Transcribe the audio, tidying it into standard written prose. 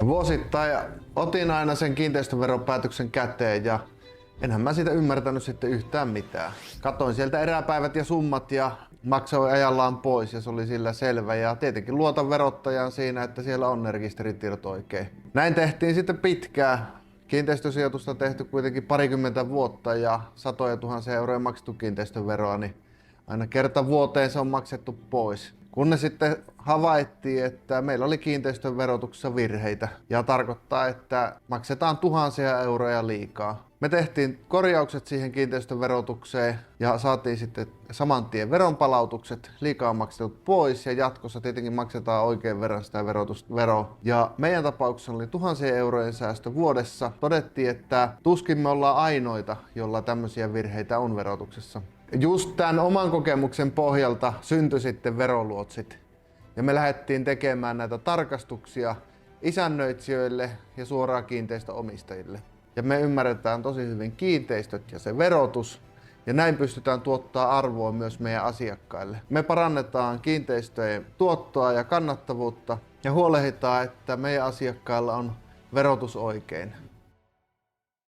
Vuosittain otin aina sen kiinteistöveropäätöksen käteen ja enhän mä siitä ymmärtänyt sitten yhtään mitään. Katoin sieltä eräpäivät ja summat ja maksoin ajallaan pois ja se oli sillä selvä. Ja tietenkin luotan verottajan siinä, että siellä on ne rekisteritiedot oikein. Näin tehtiin sitten pitkään. Kiinteistösijoitusta tehty kuitenkin parikymmentä vuotta ja satoja tuhansia euroja maksettu kiinteistöveroa, niin aina kerta vuoteen se on maksettu pois. Kunnes sitten havaittiin, että meillä oli kiinteistön verotuksessa virheitä ja tarkoittaa, että maksetaan tuhansia euroja liikaa. Me tehtiin korjaukset siihen kiinteistön verotukseen ja saatiin sitten saman tien veronpalautukset, liikaa maksetut pois ja jatkossa tietenkin maksetaan oikein verran sitä veroa. Ja meidän tapauksessa oli tuhansien eurojen säästö vuodessa. Todettiin, että tuskin me ollaan ainoita, jolla tämmöisiä virheitä on verotuksessa. Just tämän oman kokemuksen pohjalta syntyi sitten veroluotsit. Ja me lähdettiin tekemään näitä tarkastuksia isännöitsijöille ja suoraan kiinteistöomistajille. Ja me ymmärretään tosi hyvin kiinteistöt ja se verotus. Ja näin pystytään tuottaa arvoa myös meidän asiakkaille. Me parannetaan kiinteistöjen tuottoa ja kannattavuutta ja huolehditaan, että meidän asiakkailla on verotus oikein.